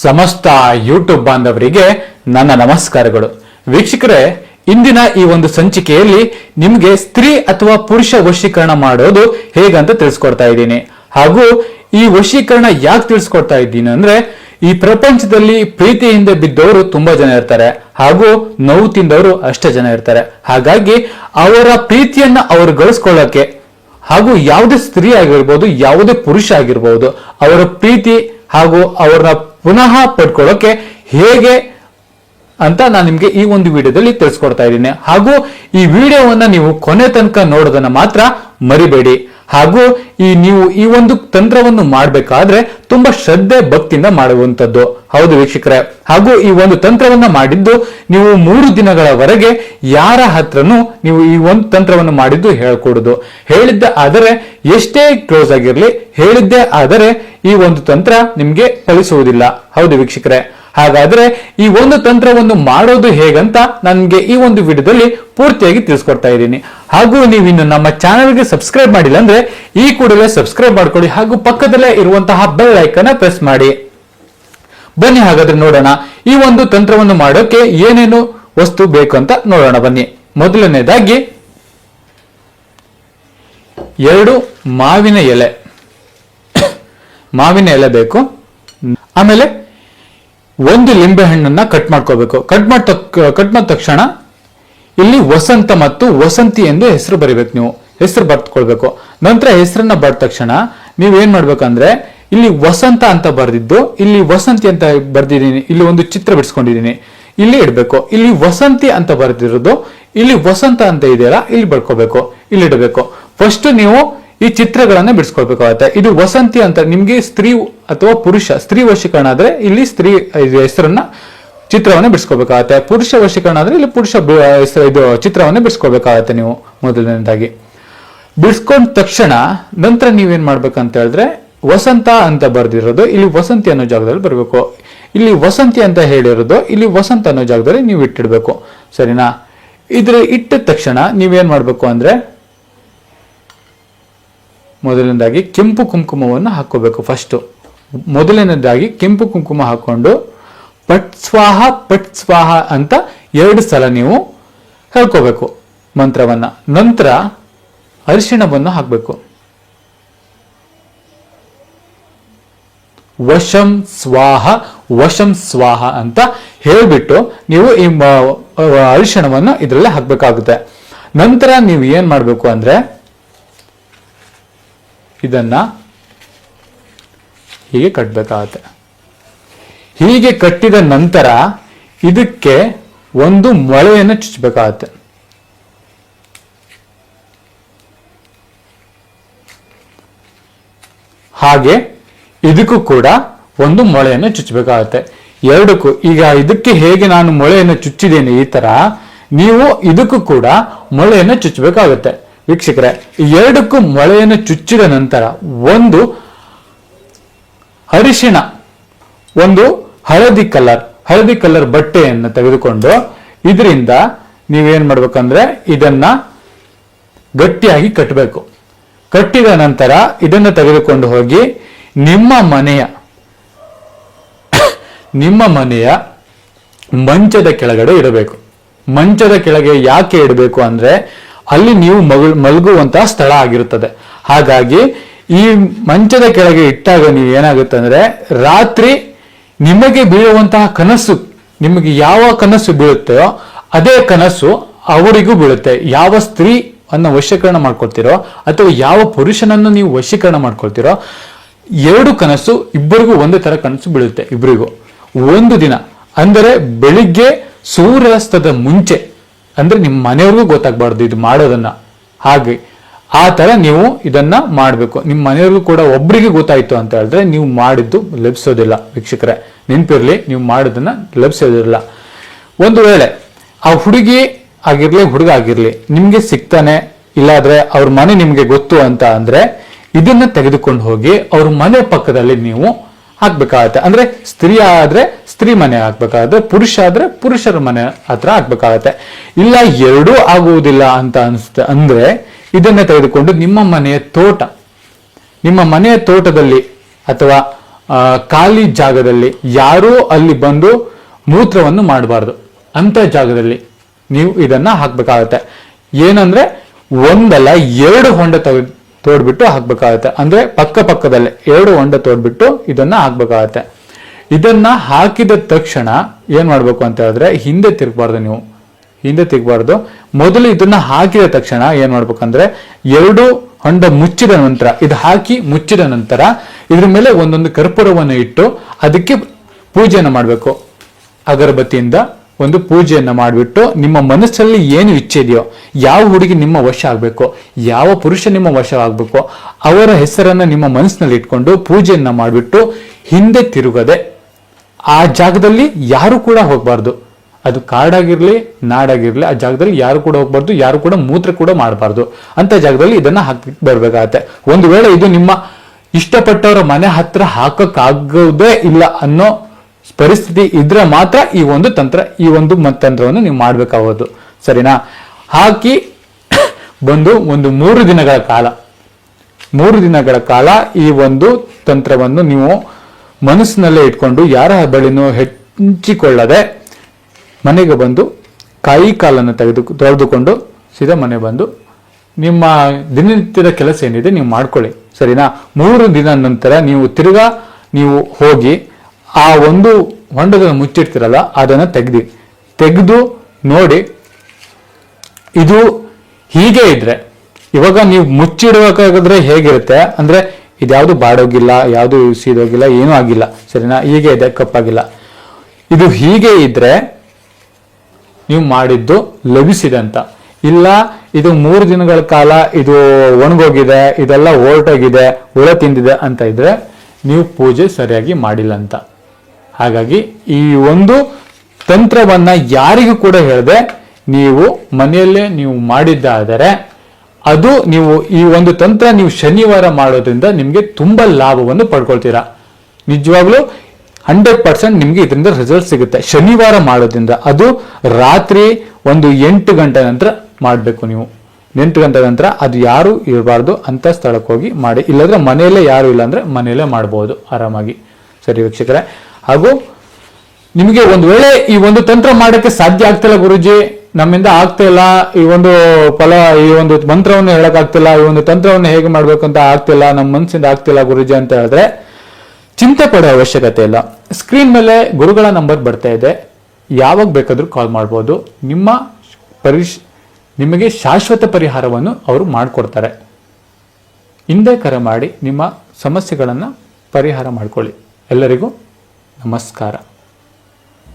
ಸಮಸ್ತ ಯೂಟ್ಯೂಬ್ ಬಾಂಧವರಿಗೆ ನನ್ನ ನಮಸ್ಕಾರಗಳು. ವೀಕ್ಷಕರೇ, ಇಂದಿನ ಈ ಒಂದು ಸಂಚಿಕೆಯಲ್ಲಿ ನಿಮಗೆ ಸ್ತ್ರೀ ಅಥವಾ ಪುರುಷ ವಶೀಕರಣ ಮಾಡೋದು ಹೇಗಂತ ತಿಳಿಸ್ಕೊಡ್ತಾ ಇದ್ದೀನಿ. ಹಾಗೂ ಈ ವಶೀಕರಣ ಯಾಕೆ ತಿಳಿಸ್ಕೊಡ್ತಾ ಇದ್ದೀನಿ ಅಂದ್ರೆ, ಈ ಪ್ರಪಂಚದಲ್ಲಿ ಪ್ರೀತಿಯಿಂದ ಬಿದ್ದವರು ತುಂಬಾ ಜನ ಇರ್ತಾರೆ, ಹಾಗೂ ನೋವು ತಿಂದವರು ಅಷ್ಟೇ ಜನ ಇರ್ತಾರೆ. ಹಾಗಾಗಿ ಅವರ ಪ್ರೀತಿಯನ್ನ ಅವರು ಗಳಿಸ್ಕೊಳ್ಳೋಕೆ, ಹಾಗೂ ಯಾವುದೇ ಸ್ತ್ರೀ ಆಗಿರ್ಬೋದು ಯಾವುದೇ ಪುರುಷ ಆಗಿರ್ಬೋದು, ಅವರ ಪ್ರೀತಿ ಹಾಗೂ ಅವರನ್ನ ಪುನಃ ಪಡ್ಕೊಳ್ಳೋಕೆ ಹೇಗೆ ಅಂತ ನಾನು ನಿಮ್ಗೆ ಈ ಒಂದು ವಿಡಿಯೋದಲ್ಲಿ ತಿಳಿಸ್ಕೊಡ್ತಾ ಇದ್ದೀನಿ. ಹಾಗೂ ಈ ವಿಡಿಯೋವನ್ನ ನೀವು ಕೊನೆ ತನಕ ನೋಡೋದನ್ನ ಮಾತ್ರ ಮರಿಬೇಡಿ. ಹಾಗೂ ನೀವು ಈ ಒಂದು ತಂತ್ರವನ್ನು ಮಾಡಬೇಕಾದ್ರೆ ತುಂಬಾ ಶ್ರದ್ಧೆ ಭಕ್ತಿಯಿಂದ ಮಾಡುವಂತದ್ದು. ಹೌದು ವೀಕ್ಷಕರೇ, ಹಾಗೂ ಈ ಒಂದು ತಂತ್ರವನ್ನ ಮಾಡಿದ್ದು ನೀವು 3 ದಿನಗಳವರೆಗೆ ಯಾರ ಹತ್ರನೂ ನೀವು ಈ ಒಂದು ತಂತ್ರವನ್ನು ಮಾಡಿದ್ದು ಹೇಳ್ಕೊಡುದು. ಹೇಳಿದ್ದೆ ಆದರೆ ಎಷ್ಟೇ ಕ್ಲೋಸ್ ಆಗಿರ್ಲಿ, ಹೇಳಿದ್ದೆ ಆದರೆ ಈ ಒಂದು ತಂತ್ರ ನಿಮ್ಗೆ ಫಲಿಸುವುದಿಲ್ಲ. ಹೌದು ವೀಕ್ಷಕರೇ, ಹಾಗಾದ್ರೆ ಈ ಒಂದು ತಂತ್ರವನ್ನು ಮಾಡೋದು ಹೇಗಂತ ನನಗೆ ಈ ಒಂದು ವಿಡಿಯೋದಲ್ಲಿ ಪೂರ್ತಿಯಾಗಿ ತಿಳಿಸ್ಕೊಡ್ತಾ ಇದ್ದೀನಿ. ಹಾಗೂ ನೀವಿನ್ನು ನಮ್ಮ ಚಾನೆಲ್ಗೆ ಸಬ್ಸ್ಕ್ರೈಬ್ ಮಾಡಿಲ್ಲ ಅಂದ್ರೆ ಈ ಕೂಡಲೇ ಸಬ್ಸ್ಕ್ರೈಬ್ ಮಾಡ್ಕೊಳ್ಳಿ, ಹಾಗೂ ಪಕ್ಕದಲ್ಲೇ ಇರುವಂತಹ ಬೆಲ್ ಐಕಾನ್ ಪ್ರೆಸ್ ಮಾಡಿ. ಬನ್ನಿ ಹಾಗಾದ್ರೆ ನೋಡೋಣ ಈ ಒಂದು ತಂತ್ರವನ್ನು ಮಾಡೋಕೆ ಏನೇನು ವಸ್ತು ಬೇಕು ಅಂತ ನೋಡೋಣ. ಬನ್ನಿ. ಮೊದಲನೇದಾಗಿ 2 ಮಾವಿನ ಎಲೆ ಬೇಕು. ಆಮೇಲೆ 1 ಲಿಂಬೆ ಹಣ್ಣನ್ನ ಕಟ್ ಮಾಡ್ಕೋಬೇಕು. ಕಟ್ ಮಾಡಿದ ತಕ್ಷಣ ಇಲ್ಲಿ ವಸಂತ ಮತ್ತು ವಸಂತಿ ಎಂದು ಹೆಸರು ಬರಿಬೇಕು. ನೀವು ಹೆಸರು ಬರ್ತ್ಕೊಳ್ಬೇಕು. ನಂತರ ಹೆಸರನ್ನ ಬರೆದ ತಕ್ಷಣ ನೀವ್ ಏನ್ ಮಾಡ್ಬೇಕಂದ್ರೆ, ಇಲ್ಲಿ ವಸಂತ ಅಂತ ಬರ್ದಿದ್ದು ಇಲ್ಲಿ ವಸಂತಿ ಅಂತ ಬರ್ದಿದ್ದೀನಿ, ಇಲ್ಲಿ ಒಂದು ಚಿತ್ರ ಬಿಡಿಸ್ಕೊಂಡಿದ್ದೀನಿ, ಇಲ್ಲಿ ಇಡ್ಬೇಕು. ಇಲ್ಲಿ ವಸಂತಿ ಅಂತ ಬರ್ದಿರೋದು ಇಲ್ಲಿ ವಸಂತ ಅಂತ ಇದೆಯಲ್ಲ, ಇಲ್ಲಿ ಬರ್ಕೋಬೇಕು, ಇಲ್ಲಿ ಇಡಬೇಕು. ಫಸ್ಟ್ ನೀವು ಈ ಚಿತ್ರಗಳನ್ನ ಬಿಡಿಸ್ಕೊಳ್ಬೇಕಾಗತ್ತೆ. ಇದು ವಸಂತಿ ಅಂತ ನಿಮ್ಗೆ ಸ್ತ್ರೀ ಅಥವಾ ಪುರುಷ, ಸ್ತ್ರೀ ವಶೀಕರಣ ಆದ್ರೆ ಇಲ್ಲಿ ಸ್ತ್ರೀ ಹೆಸರನ್ನ ಚಿತ್ರವನ್ನ ಬಿಡಿಸ್ಕೊಳ್ಬೇಕಾಗತ್ತೆ. ಪುರುಷ ವಶೀಕರಣ ಆದ್ರೆ ಇಲ್ಲಿ ಪುರುಷ ಇದು ಚಿತ್ರವನ್ನ ಬಿಡಿಸ್ಕೊಳ್ಬೇಕಾಗತ್ತೆ. ನೀವು ಮೊದಲನೇದಾಗಿ ಬಿಡಿಸ್ಕೊಂಡ ತಕ್ಷಣ ನಂತರ ನೀವೇನ್ ಮಾಡ್ಬೇಕಂತ ಹೇಳಿದ್ರೆ, ವಸಂತ ಅಂತ ಬರ್ದಿರೋದು ಇಲ್ಲಿ ವಸಂತಿ ಅನ್ನೋ ಜಾಗದಲ್ಲಿ ಬರ್ಬೇಕು. ಇಲ್ಲಿ ವಸಂತಿ ಅಂತ ಹೇಳಿರೋದು ಇಲ್ಲಿ ವಸಂತ ಅನ್ನೋ ಜಾಗದಲ್ಲಿ ನೀವು ಇಟ್ಟಿಡ್ಬೇಕು. ಸರಿನಾ? ಇದ್ರ ಇಟ್ಟ ತಕ್ಷಣ ನೀವೇನ್ ಮಾಡ್ಬೇಕು ಅಂದ್ರೆ, ಮೊದಲನೇದಾಗಿ ಕೆಂಪು ಕುಂಕುಮವನ್ನು ಹಾಕೋಬೇಕು. ಫಸ್ಟ್ ಮೊದಲನೇದಾಗಿ ಕೆಂಪು ಕುಂಕುಮ ಹಾಕೊಂಡು ಪಟ್ ಸ್ವಾಹ ಅಂತ 2 ಸಲ ನೀವು ಹೇಳ್ಕೋಬೇಕು ಮಂತ್ರವನ್ನ. ನಂತರ ಅರಿಶಿಣವನ್ನು ಹಾಕಬೇಕು. ವಶಂ ಸ್ವಾಹ ಅಂತ ಹೇಳ್ಬಿಟ್ಟು ನೀವು ಈ ಅರಿಶಿಣವನ್ನು ಇದರಲ್ಲೇ ಹಾಕ್ಬೇಕಾಗುತ್ತೆ. ನಂತರ ನೀವು ಏನ್ ಮಾಡ್ಬೇಕು ಅಂದ್ರೆ, ಇದನ್ನ ಹೀಗೆ ಕಟ್ಟಬೇಕಾಗತ್ತೆ. ಹೀಗೆ ಕಟ್ಟಿದ ನಂತರ ಇದಕ್ಕೆ ಒಂದು ಮೊಳೆಯನ್ನು ಚುಚ್ಚಬೇಕಾಗತ್ತೆ. ಹಾಗೆ ಇದಕ್ಕೂ ಕೂಡ ಒಂದು ಮೊಳೆಯನ್ನು ಚುಚ್ಚಬೇಕಾಗತ್ತೆ. ಎರಡಕ್ಕೂ ಈಗ ಇದಕ್ಕೆ ಹೇಗೆ ನಾನು ಮೊಳೆಯನ್ನು ಚುಚ್ಚಿದ್ದೇನೆ ಈ ತರ, ನೀವು ಇದಕ್ಕೂ ಕೂಡ ಮೊಳೆಯನ್ನು ಚುಚ್ಚಬೇಕಾಗುತ್ತೆ. ವೀಕ್ಷಕರೇ, ಎರಡಕ್ಕೂ ಮೊಳೆಯನ್ನು ಚುಚ್ಚಿದ ನಂತರ ಒಂದು ಅರಿಶಿಣ, ಒಂದು ಹಳದಿ ಕಲರ್ ಬಟ್ಟೆಯನ್ನು ತೆಗೆದುಕೊಂಡು ಇದರಿಂದ ನೀವೇನ್ ಮಾಡ್ಬೇಕಂದ್ರೆ ಇದನ್ನ ಗಟ್ಟಿಯಾಗಿ ಕಟ್ಟಬೇಕು. ಕಟ್ಟಿದ ನಂತರ ಇದನ್ನ ತೆಗೆದುಕೊಂಡು ಹೋಗಿ ನಿಮ್ಮ ಮನೆಯ ಮಂಚದ ಕೆಳಗಡೆ ಇಡಬೇಕು. ಮಂಚದ ಕೆಳಗೆ ಯಾಕೆ ಇಡಬೇಕು ಅಂದ್ರೆ, ಅಲ್ಲಿ ನೀವು ಮಲಗುವಂತಹ ಸ್ಥಳ ಆಗಿರುತ್ತದೆ. ಹಾಗಾಗಿ ಈ ಮಂಚದ ಕೆಳಗೆ ಇಟ್ಟಾಗ ನೀವು ಏನಾಗುತ್ತೆ ಅಂದ್ರೆ, ರಾತ್ರಿ ನಿಮಗೆ ಬೀಳುವಂತಹ ಕನಸು, ನಿಮಗೆ ಯಾವ ಕನಸು ಬೀಳುತ್ತೆಯೋ ಅದೇ ಕನಸು ಅವರಿಗೂ ಬೀಳುತ್ತೆ. ಯಾವ ಸ್ತ್ರೀ ಅನ್ನ ವಶೀಕರಣ ಮಾಡ್ಕೊಳ್ತೀರೋ ಅಥವಾ ಯಾವ ಪುರುಷನನ್ನು ನೀವು ವಶೀಕರಣ ಮಾಡ್ಕೊಳ್ತೀರೋ, 2 ಕನಸು ಇಬ್ಬರಿಗೂ ಒಂದೇ ತರ ಕನಸು ಬೀಳುತ್ತೆ. ಇಬ್ಬರಿಗೂ ಒಂದು ದಿನ ಅಂದರೆ ಬೆಳಿಗ್ಗೆ ಸೂರ್ಯಾಸ್ತದ ಮುಂಚೆ, ಅಂದ್ರೆ ನಿಮ್ಮ ಮನೆಯವ್ರಿಗೂ ಗೊತ್ತಾಗ್ಬಾರ್ದು ಇದು ಮಾಡೋದನ್ನ. ಹಾಗೆ ಆ ತರ ನೀವು ಇದನ್ನ ಮಾಡ್ಬೇಕು. ನಿಮ್ಮ ಮನೆಯವ್ರಿಗೂ ಕೂಡ ಒಬ್ಬರಿಗೆ ಗೊತ್ತಾಯ್ತು ಅಂತ ಹೇಳಿದ್ರೆ ನೀವು ಮಾಡಿದ್ದು ಲಭಿಸೋದಿಲ್ಲ. ವೀಕ್ಷಕರೇ, ನೆನಪಿರ್ಲಿ, ನೀವು ಮಾಡೋದನ್ನ ಲಭಿಸೋದಿಲ್ಲ. ಒಂದು ವೇಳೆ ಆ ಹುಡುಗಿ ಆಗಿರ್ಲಿ ಹುಡುಗ ಆಗಿರ್ಲಿ ನಿಮ್ಗೆ ಸಿಗ್ತಾನೆ, ಇಲ್ಲಾದ್ರೆ ಅವ್ರ ಮನೆ ನಿಮ್ಗೆ ಗೊತ್ತು ಅಂತ ಅಂದ್ರೆ ಇದನ್ನ ತೆಗೆದುಕೊಂಡು ಹೋಗಿ ಅವ್ರ ಮನೆ ಪಕ್ಕದಲ್ಲಿ ನೀವು ಹಾಕ್ಬೇಕಾಗತ್ತೆ. ಅಂದ್ರೆ ಸ್ತ್ರೀ ಆದ್ರೆ ಸ್ತ್ರೀ ಮನೆ ಹಾಕ್ಬೇಕಾಗತ್ತೆ, ಪುರುಷ ಆದ್ರೆ ಪುರುಷರ ಮನೆ ಹತ್ರ ಹಾಕ್ಬೇಕಾಗತ್ತೆ. ಇಲ್ಲ ಎರಡೂ ಆಗುವುದಿಲ್ಲ ಅಂತ ಅನ್ಸುತ್ತೆ ಅಂದ್ರೆ ಇದನ್ನ ತೆಗೆದುಕೊಂಡು ನಿಮ್ಮ ಮನೆಯ ತೋಟದಲ್ಲಿ ಅಥವಾ ಖಾಲಿ ಜಾಗದಲ್ಲಿ ಯಾರೂ ಅಲ್ಲಿ ಬಂದು ಮೂತ್ರವನ್ನು ಮಾಡಬಾರ್ದು ಅಂತ ಜಾಗದಲ್ಲಿ ನೀವು ಇದನ್ನ ಹಾಕ್ಬೇಕಾಗತ್ತೆ. ಏನಂದ್ರೆ ಒಂದಲ್ಲ 2 ಹೊಂಡ ತೋಡ್ಬಿಟ್ಟು ಹಾಕ್ಬೇಕಾಗತ್ತೆ. ಅಂದ್ರೆ ಪಕ್ಕದಲ್ಲೇ 2 ಹೊಂಡ ತೋಡ್ಬಿಟ್ಟು ಇದನ್ನ ಹಾಕ್ಬೇಕಾಗತ್ತೆ. ಇದನ್ನ ಹಾಕಿದ ತಕ್ಷಣ ಏನ್ ಮಾಡ್ಬೇಕು ಅಂತ ಹೇಳಿದ್ರೆ ಹಿಂದೆ ತಿರ್ಗಬಾರ್ದು. ಮೊದಲು ಇದನ್ನ ಹಾಕಿದ ತಕ್ಷಣ ಏನ್ ಮಾಡ್ಬೇಕಂದ್ರೆ 2 ಹೊಂಡ ಮುಚ್ಚಿದ ನಂತರ ಇದು ಹಾಕಿ ಮುಚ್ಚಿದ ನಂತರ ಇದ್ರ ಮೇಲೆ ಒಂದೊಂದು ಕರ್ಪೂರವನ್ನು ಇಟ್ಟು ಅದಕ್ಕೆ ಪೂಜೆಯನ್ನು ಮಾಡಬೇಕು. ಅಗರಬತ್ತಿಯಿಂದ ಒಂದು ಪೂಜೆಯನ್ನ ಮಾಡಿಬಿಟ್ಟು ನಿಮ್ಮ ಮನಸ್ಸಲ್ಲಿ ಏನು ಇಚ್ಛೆ ಇದೆಯೋ, ಯಾವ ಹುಡುಗಿ ನಿಮ್ಮ ವಶ ಆಗ್ಬೇಕು, ಯಾವ ಪುರುಷ ನಿಮ್ಮ ವಶ ಆಗ್ಬೇಕು, ಅವರ ಹೆಸರನ್ನ ನಿಮ್ಮ ಮನಸ್ಸಿನಲ್ಲಿ ಇಟ್ಕೊಂಡು ಪೂಜೆಯನ್ನ ಮಾಡಿಬಿಟ್ಟು ಹಿಂದೆ ತಿರುಗದೆ ಆ ಜಾಗದಲ್ಲಿ ಯಾರು ಕೂಡ ಹೋಗ್ಬಾರ್ದು. ಅದು ಕಾಡಾಗಿರ್ಲಿ ನಾಡಾಗಿರ್ಲಿ ಆ ಜಾಗದಲ್ಲಿ ಯಾರು ಕೂಡ ಹೋಗ್ಬಾರ್ದು, ಯಾರು ಕೂಡ ಮೂತ್ರ ಕೂಡ ಮಾಡಬಾರ್ದು ಅಂತ ಜಾಗದಲ್ಲಿ ಇದನ್ನ ಹಾಕಿ ಬರ್ಬೇಕಾಗತ್ತೆ. ಒಂದು ವೇಳೆ ಇದು ನಿಮ್ಮ ಇಷ್ಟಪಟ್ಟವರ ಮನೆ ಹತ್ರ ಹಾಕಕ್ಕಾಗೋದೇ ಇಲ್ಲ ಅನ್ನೋ ಪರಿಸ್ಥಿತಿ ಇದ್ರೆ ಮಾತ್ರ ಈ ಒಂದು ತಂತ್ರವನ್ನು ನೀವು ಮಾಡ್ಬೇಕಾಗೋದು. ಸರಿನಾ? ಹಾಕಿ ಬಂದು ಒಂದು 3 ದಿನಗಳ ಕಾಲ ಈ ಒಂದು ತಂತ್ರವನ್ನು ನೀವು ಮನಸ್ಸಿನಲ್ಲೇ ಇಟ್ಕೊಂಡು ಯಾರ ಬಳಿನೂ ಹೆಚ್ಚಿಕೊಳ್ಳದೆ ಮನೆಗೆ ಬಂದು ಕೈ ಕಾಲನ್ನು ತೊಳೆದುಕೊಂಡು ಸೀದಾ ಮನೆ ಬಂದು ನಿಮ್ಮ ದಿನನಿತ್ಯದ ಕೆಲಸ ಏನಿದೆ ನೀವು ಮಾಡ್ಕೊಳ್ಳಿ. ಸರಿನಾ? 3 ದಿನ ನಂತರ ನೀವು ತಿರ್ಗಾ ಹೋಗಿ ಆ ಒಂದು ಹೊಂಡದ ಮುಚ್ಚಿರ್ತೀರಲ್ಲ ಅದನ್ನ ತೆಗೆದು ನೋಡಿ. ಇದು ಹೀಗೆ ಇದ್ರೆ ಇವಾಗ ನೀವು ಮುಚ್ಚಿಡಬೇಕಾದ್ರೆ ಹೇಗಿರುತ್ತೆ ಅಂದ್ರೆ ಇದ್ಯಾವುದು ಬಾಡೋಗಿಲ್ಲ, ಯಾವುದು ಸೀದೋಗಿಲ್ಲ, ಏನೂ ಆಗಿಲ್ಲ. ಸರಿನಾ? ಹೀಗೆ ಇದೆ, ಕಪ್ಪಾಗಿಲ್ಲ. ಇದು ಹೀಗೆ ಇದ್ರೆ ನೀವು ಮಾಡಿದ್ದು ಲಭಿಸಿದೆ ಅಂತ. ಇಲ್ಲ ಇದು 3 ದಿನಗಳ ಕಾಲ ಇದು ಒಣಗೋಗಿದೆ, ಇದೆಲ್ಲ ಹೊರಟೋಗಿದೆ, ಹುಳ ತಿಂದಿದೆ ಅಂತ ಇದ್ರೆ ನೀವು ಪೂಜೆ ಸರಿಯಾಗಿ ಮಾಡಿಲ್ಲ ಅಂತ. ಹಾಗಾಗಿ ಈ ಒಂದು ತಂತ್ರವನ್ನ ಯಾರಿಗೂ ಕೂಡ ಹೇಳದೆ ನೀವು ಮನೆಯಲ್ಲೇ ನೀವು ಮಾಡಿದ್ದಾದರೆ ಅದು ನೀವು ಈ ಒಂದು ತಂತ್ರ ನೀವು ಶನಿವಾರ ಮಾಡೋದ್ರಿಂದ ನಿಮಗೆ ತುಂಬಾ ಲಾಭವನ್ನು ಪಡ್ಕೊಳ್ತೀರಾ. ನಿಜವಾಗ್ಲೂ 100% ನಿಮ್ಗೆ ಇದರಿಂದ ರಿಸಲ್ಟ್ ಸಿಗುತ್ತೆ ಶನಿವಾರ ಮಾಡೋದ್ರಿಂದ. ಅದು ರಾತ್ರಿ ಒಂದು 8 ಗಂಟೆ ನಂತರ ಮಾಡಬೇಕು. ನೀವು 8 ಗಂಟೆ ನಂತರ ಅದು ಯಾರು ಇರಬಾರ್ದು ಅಂತ ಸ್ಥಳಕ್ಕೆ ಹೋಗಿ ಮಾಡಿ. ಇಲ್ಲಾಂದ್ರೆ ಮನೆಯಲ್ಲೇ ಯಾರು ಇಲ್ಲ ಅಂದ್ರೆ ಮನೆಯಲ್ಲೇ ಮಾಡಬಹುದು ಆರಾಮಾಗಿ. ಸರಿ ವೀಕ್ಷಕರೇ, ಹಾಗೂ ನಿಮಗೆ ಒಂದು ವೇಳೆ ಈ ಒಂದು ತಂತ್ರ ಮಾಡಕ್ಕೆ ಸಾಧ್ಯ ಆಗ್ತಿಲ್ಲ, ಗುರುಜಿ ನಮ್ಮಿಂದ ಆಗ್ತಾ ಇಲ್ಲ, ಈ ಒಂದು ಮಂತ್ರವನ್ನು ಹೇಳಕ್ ಆಗ್ತಿಲ್ಲ, ಈ ಒಂದು ತಂತ್ರವನ್ನು ಹೇಗೆ ಮಾಡ್ಬೇಕು ಅಂತ ಆಗ್ತಿಲ್ಲ, ನಮ್ಮ ಮನಸ್ಸಿಂದ ಆಗ್ತಿಲ್ಲ ಗುರುಜಿ ಅಂತ ಹೇಳಿದ್ರೆ ಚಿಂತೆ ಪಡೋ ಅವಶ್ಯಕತೆ ಇಲ್ಲ. ಸ್ಕ್ರೀನ್ ಮೇಲೆ ಗುರುಗಳ ನಂಬರ್ ಬರ್ತಾ ಇದೆ, ಯಾವಾಗ ಬೇಕಾದ್ರೂ ಕಾಲ್ ಮಾಡ್ಬೋದು. ನಿಮಗೆ ಶಾಶ್ವತ ಪರಿಹಾರವನ್ನು ಅವರು ಮಾಡಿಕೊಡ್ತಾರೆ. ಹಿಂದೆ ಕರೆ ಮಾಡಿ ನಿಮ್ಮ ಸಮಸ್ಯೆಗಳನ್ನು ಪರಿಹಾರ ಮಾಡ್ಕೊಳ್ಳಿ. ಎಲ್ಲರಿಗೂ ನಮಸ್ಕಾರ.